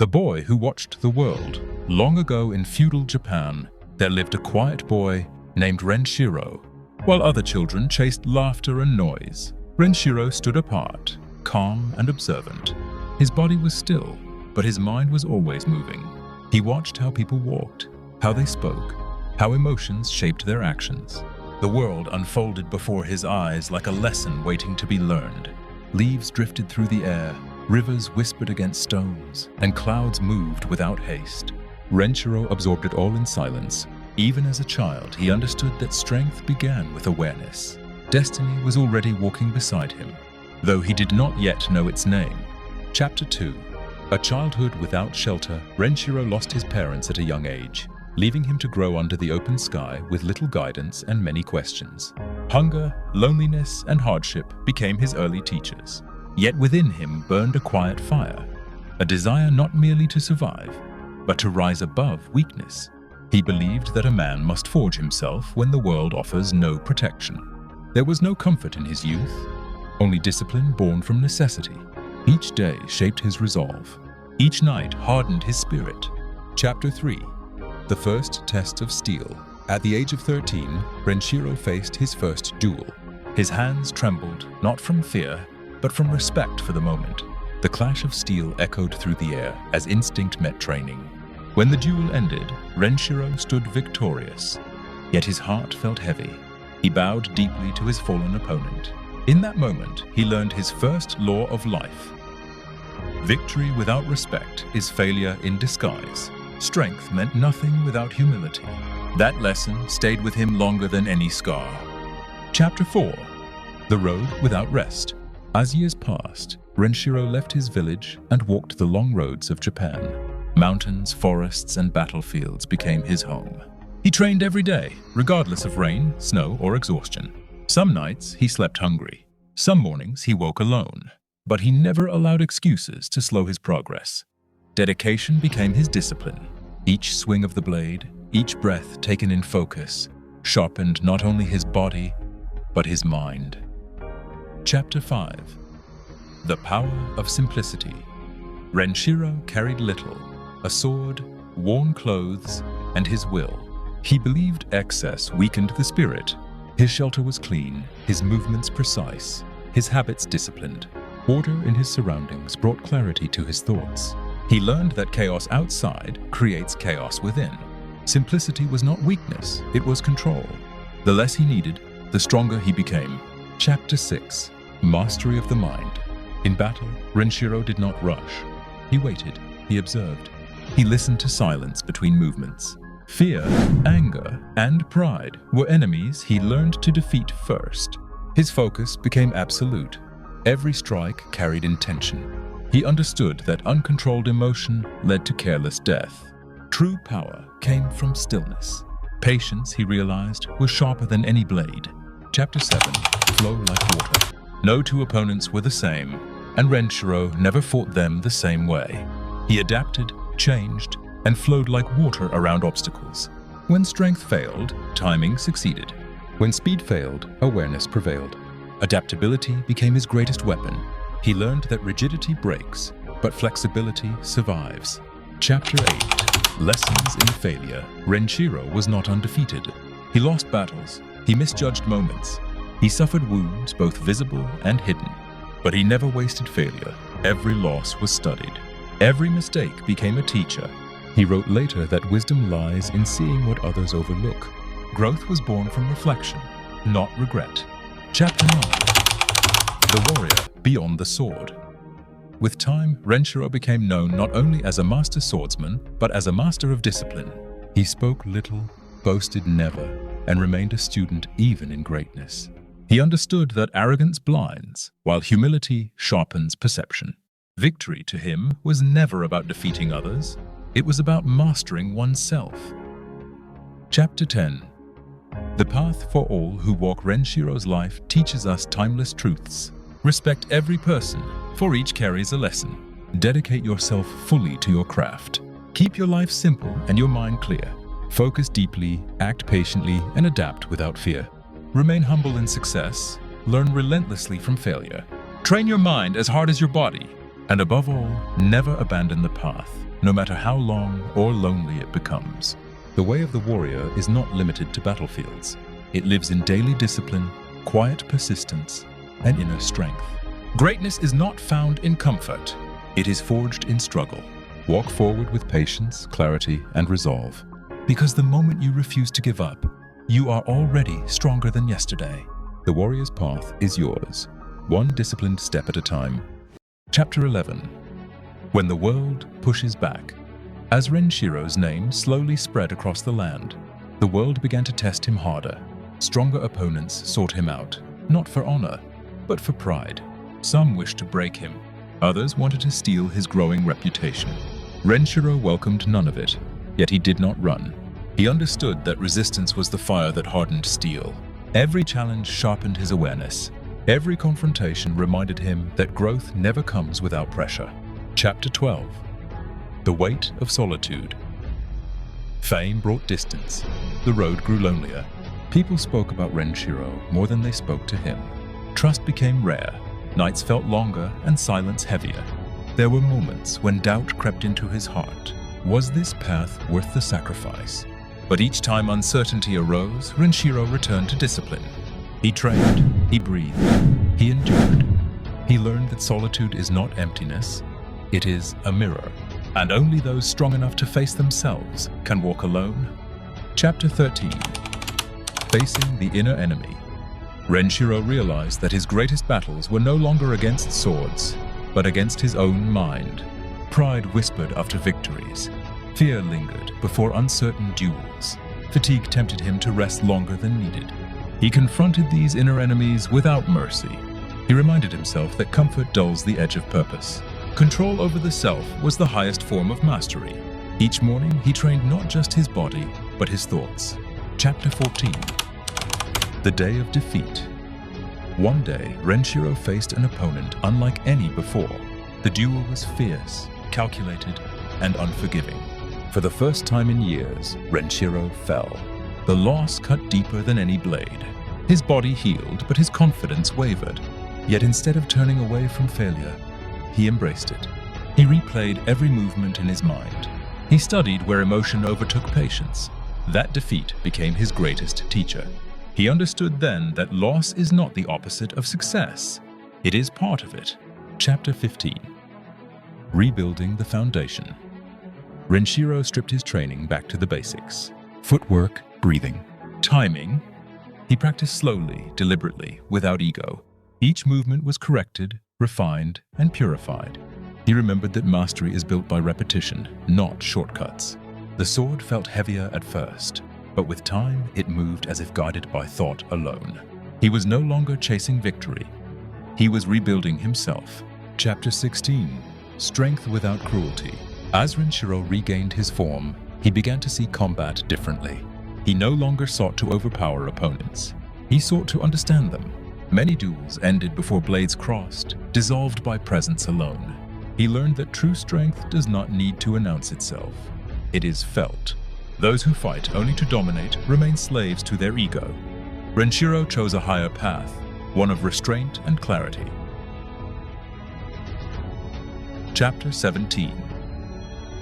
The boy who watched the world. Long ago in feudal Japan, there lived a quiet boy named Renshiro. While other children chased laughter and noise, Renshiro stood apart, calm and observant. His body was still, but his mind was always moving. He watched how people walked, how they spoke, how emotions shaped their actions. The world unfolded before his eyes like a lesson waiting to be learned. Leaves drifted through the air, rivers whispered against stones, and clouds moved without haste. Renshiro absorbed it all in silence. Even as a child, he understood that strength began with awareness. Destiny was already walking beside him, though he did not yet know its name. Chapter 2. A childhood without shelter. Renshiro lost his parents at a young age, leaving him to grow under the open sky with little guidance and many questions. Hunger, loneliness, and hardship became his early teachers. Yet within him burned a quiet fire, a desire not merely to survive, but to rise above weakness. He believed that a man must forge himself when the world offers no protection. There was no comfort in his youth, only discipline born from necessity. Each day shaped his resolve. Each night hardened his spirit. Chapter 3. The first test of steel. At the age of 13, Renshiro faced his first duel. His hands trembled, not from fear, but from respect for the moment. The clash of steel echoed through the air as instinct met training. When the duel ended, Renshiro stood victorious, yet his heart felt heavy. He bowed deeply to his fallen opponent. In that moment, he learned his first law of life. Victory without respect is failure in disguise. Strength meant nothing without humility. That lesson stayed with him longer than any scar. Chapter 4. The road without rest. As years passed, Renshiro left his village and walked the long roads of Japan. Mountains, forests, and battlefields became his home. He trained every day, regardless of rain, snow, or exhaustion. Some nights he slept hungry. Some mornings he woke alone. But he never allowed excuses to slow his progress. Dedication became his discipline. Each swing of the blade, each breath taken in focus, sharpened not only his body, but his mind. Chapter 5. The Power of Simplicity. Renshiro carried little: a sword, worn clothes, and his will. He believed excess weakened the spirit. His shelter was clean, his movements precise, his habits disciplined. Order in his surroundings brought clarity to his thoughts. He learned that chaos outside creates chaos within. Simplicity was not weakness, it was control. The less he needed, the stronger he became. Chapter 6. Mastery of the mind. In battle, Renshiro did not rush. He waited, he observed. He listened to silence between movements. Fear, anger, and pride were enemies he learned to defeat first. His focus became absolute. Every strike carried intention. He understood that uncontrolled emotion led to careless death. True power came from stillness. Patience, he realized, was sharper than any blade. Chapter 7. Flow like water. No two opponents were the same, and Renshiro never fought them the same way. He adapted, changed, and flowed like water around obstacles. When strength failed, timing succeeded. When speed failed, awareness prevailed. Adaptability became his greatest weapon. He learned that rigidity breaks, but flexibility survives. Chapter 8. Lessons in failure. Renshiro was not undefeated. He lost battles. He misjudged moments. He suffered wounds, both visible and hidden. But he never wasted failure. Every loss was studied. Every mistake became a teacher. He wrote later that wisdom lies in seeing what others overlook. Growth was born from reflection, not regret. Chapter 9. The warrior beyond the sword. With time, Renshiro became known not only as a master swordsman, but as a master of discipline. He spoke little, boasted never, and remained a student even in greatness. He understood that arrogance blinds, while humility sharpens perception. Victory to him was never about defeating others. It was about mastering oneself. Chapter 10. The path for all who walk. Renshiro's life teaches us timeless truths. Respect every person, for each carries a lesson. Dedicate yourself fully to your craft. Keep your life simple and your mind clear. Focus deeply, act patiently, and adapt without fear. Remain humble in success. Learn relentlessly from failure. Train your mind as hard as your body. And above all, never abandon the path, no matter how long or lonely it becomes. The way of the warrior is not limited to battlefields. It lives in daily discipline, quiet persistence, and inner strength. Greatness is not found in comfort. It is forged in struggle. Walk forward with patience, clarity, and resolve. Because the moment you refuse to give up, you are already stronger than yesterday. The warrior's path is yours, one disciplined step at a time. Chapter 11. When the world pushes back. As Renshiro's name slowly spread across the land, the world began to test him harder. Stronger opponents sought him out, not for honor, but for pride. Some wished to break him. Others wanted to steal his growing reputation. Renshiro welcomed none of it, yet he did not run. He understood that resistance was the fire that hardened steel. Every challenge sharpened his awareness. Every confrontation reminded him that growth never comes without pressure. Chapter 12. The Weight of Solitude. Fame brought distance. The road grew lonelier. People spoke about Renshiro more than they spoke to him. Trust became rare. Nights felt longer and silence heavier. There were moments when doubt crept into his heart. Was this path worth the sacrifice? But each time uncertainty arose, Renshiro returned to discipline. He trained, he breathed, he endured. He learned that solitude is not emptiness, it is a mirror. And only those strong enough to face themselves can walk alone. Chapter 13. Facing the inner enemy. Renshiro realized that his greatest battles were no longer against swords, but against his own mind. Pride whispered after victories. Fear lingered before uncertain duels. Fatigue tempted him to rest longer than needed. He confronted these inner enemies without mercy. He reminded himself that comfort dulls the edge of purpose. Control over the self was the highest form of mastery. Each morning, he trained not just his body, but his thoughts. Chapter 14. The Day of Defeat. One day, Renshiro faced an opponent unlike any before. The duel was fierce, calculated, and unforgiving. For the first time in years, Renshiro fell. The loss cut deeper than any blade. His body healed, but his confidence wavered. Yet instead of turning away from failure, he embraced it. He replayed every movement in his mind. He studied where emotion overtook patience. That defeat became his greatest teacher. He understood then that loss is not the opposite of success. It is part of it. Chapter 15. Rebuilding the foundation. Renshiro stripped his training back to the basics. Footwork, breathing, timing. He practiced slowly, deliberately, without ego. Each movement was corrected, refined, and purified. He remembered that mastery is built by repetition, not shortcuts. The sword felt heavier at first, but with time it moved as if guided by thought alone. He was no longer chasing victory. He was rebuilding himself. Chapter 16. Strength without cruelty. As Renshiro regained his form, he began to see combat differently. He no longer sought to overpower opponents. He sought to understand them. Many duels ended before blades crossed, dissolved by presence alone. He learned that true strength does not need to announce itself. It is felt. Those who fight only to dominate remain slaves to their ego. Renshiro chose a higher path, one of restraint and clarity. Chapter 17.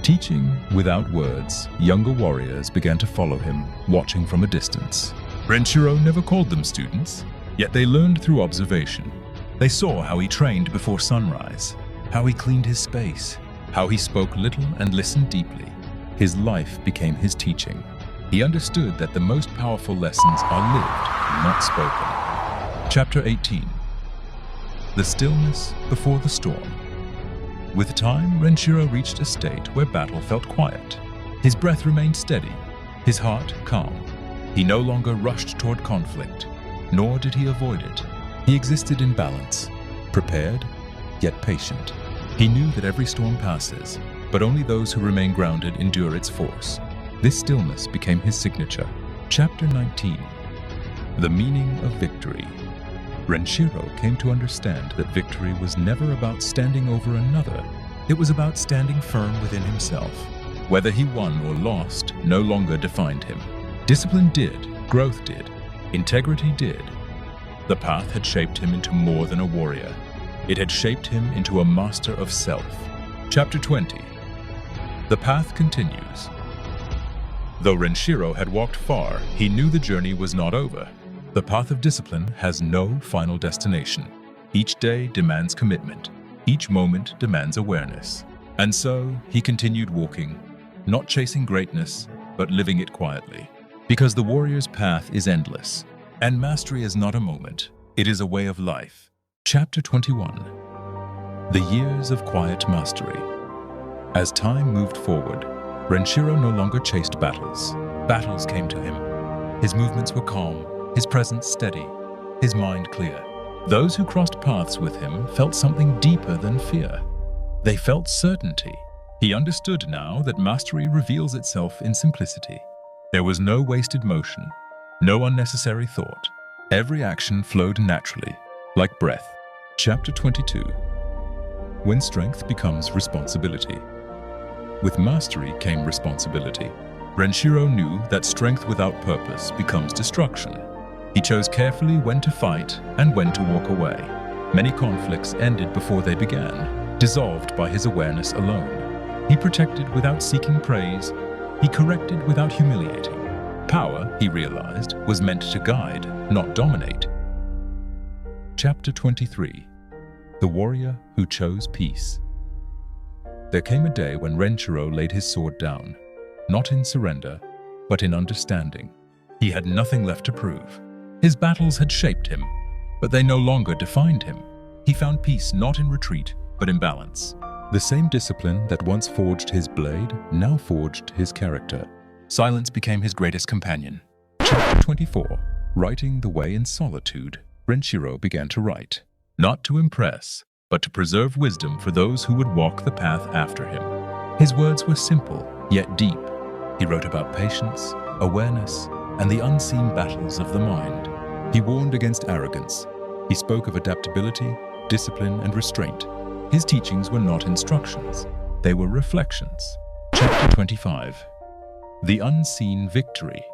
Teaching without words, younger warriors began to follow him, watching from a distance. Renshiro never called them students, yet they learned through observation. They saw how he trained before sunrise, how he cleaned his space, how he spoke little and listened deeply. His life became his teaching. He understood that the most powerful lessons are lived, not spoken. Chapter 18. The stillness before the storm. With time, Renshiro reached a state where battle felt quiet. His breath remained steady, his heart calm. He no longer rushed toward conflict, nor did he avoid it. He existed in balance, prepared, yet patient. He knew that every storm passes, but only those who remain grounded endure its force. This stillness became his signature. Chapter 19. The Meaning of Victory. Renshiro came to understand that victory was never about standing over another. It was about standing firm within himself. Whether he won or lost no longer defined him. Discipline did, growth did, integrity did. The path had shaped him into more than a warrior. It had shaped him into a master of self. Chapter 20. The path continues. Though Renshiro had walked far, he knew the journey was not over. The path of discipline has no final destination. Each day demands commitment. Each moment demands awareness. And so he continued walking, not chasing greatness, but living it quietly. Because the warrior's path is endless, and mastery is not a moment, it is a way of life. Chapter 21. The Years of Quiet Mastery. As time moved forward, Renshiro no longer chased battles. Battles came to him. His movements were calm, his presence steady, his mind clear. Those who crossed paths with him felt something deeper than fear. They felt certainty. He understood now that mastery reveals itself in simplicity. There was no wasted motion, no unnecessary thought. Every action flowed naturally, like breath. Chapter 22. When strength becomes responsibility. With mastery came responsibility. Renshiro knew that strength without purpose becomes destruction. He chose carefully when to fight and when to walk away. Many conflicts ended before they began, dissolved by his awareness alone. He protected without seeking praise. He corrected without humiliating. Power, he realized, was meant to guide, not dominate. Chapter 23. The Warrior Who Chose Peace. There came a day when Renshiro laid his sword down, not in surrender, but in understanding. He had nothing left to prove. His battles had shaped him, but they no longer defined him. He found peace not in retreat, but in balance. The same discipline that once forged his blade now forged his character. Silence became his greatest companion. Chapter 24. Writing the Way in Solitude. Renshiro began to write, not to impress, but to preserve wisdom for those who would walk the path after him. His words were simple, yet deep. He wrote about patience, awareness, and the unseen battles of the mind. He warned against arrogance. He spoke of adaptability, discipline, and restraint. His teachings were not instructions. They were reflections. Chapter 25. The Unseen Victory.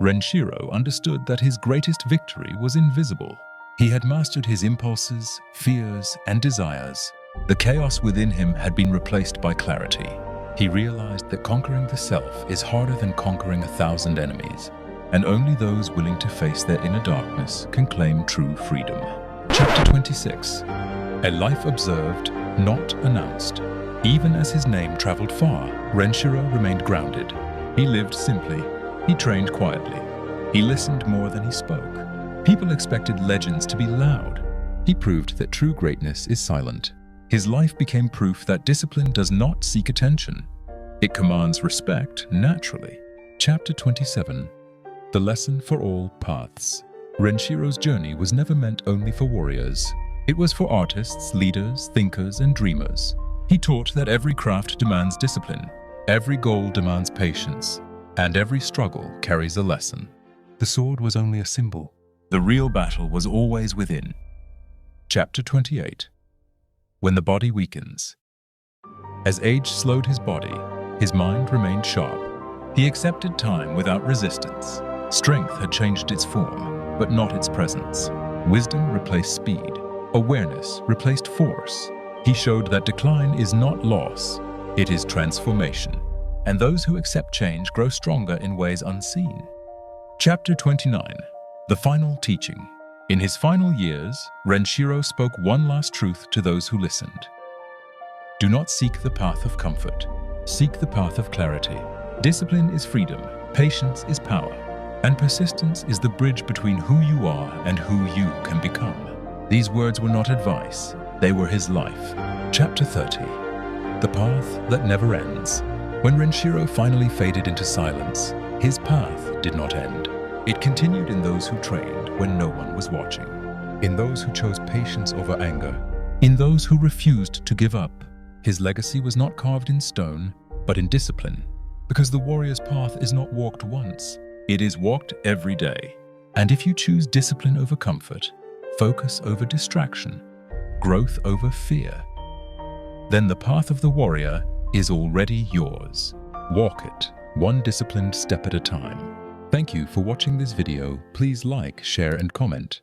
Renshiro understood that his greatest victory was invisible. He had mastered his impulses, fears, and desires. The chaos within him had been replaced by clarity. He realized that conquering the self is harder than conquering 1,000 enemies, and only those willing to face their inner darkness can claim true freedom. Chapter 26. A life observed, not announced. Even as his name traveled far, Renshiro remained grounded. He lived simply. He trained quietly. He listened more than he spoke. People expected legends to be loud. He proved that true greatness is silent. His life became proof that discipline does not seek attention. It commands respect naturally. Chapter 27. The Lesson for All Paths. Renshiro's journey was never meant only for warriors. It was for artists, leaders, thinkers, and dreamers. He taught that every craft demands discipline, every goal demands patience, and every struggle carries a lesson. The sword was only a symbol. The real battle was always within. Chapter 28. When the body weakens. As age slowed his body, his mind remained sharp. He accepted time without resistance. Strength had changed its form, but not its presence. Wisdom replaced speed. Awareness replaced force. He showed that decline is not loss, it is transformation. And those who accept change grow stronger in ways unseen. Chapter 29. The Final Teaching. In his final years, Renshiro spoke one last truth to those who listened. Do not seek the path of comfort. Seek the path of clarity. Discipline is freedom, patience is power, and persistence is the bridge between who you are and who you can become. These words were not advice, they were his life. Chapter 30. The Path That Never Ends. When Renshiro finally faded into silence, his path did not end. It continued in those who trained when no one was watching, in those who chose patience over anger, in those who refused to give up. His legacy was not carved in stone, but in discipline, because the warrior's path is not walked once, it is walked every day. And if you choose discipline over comfort, focus over distraction, growth over fear, then the path of the warrior is already yours. Walk it, one disciplined step at a time. Thank you for watching this video. Please like, share, and comment.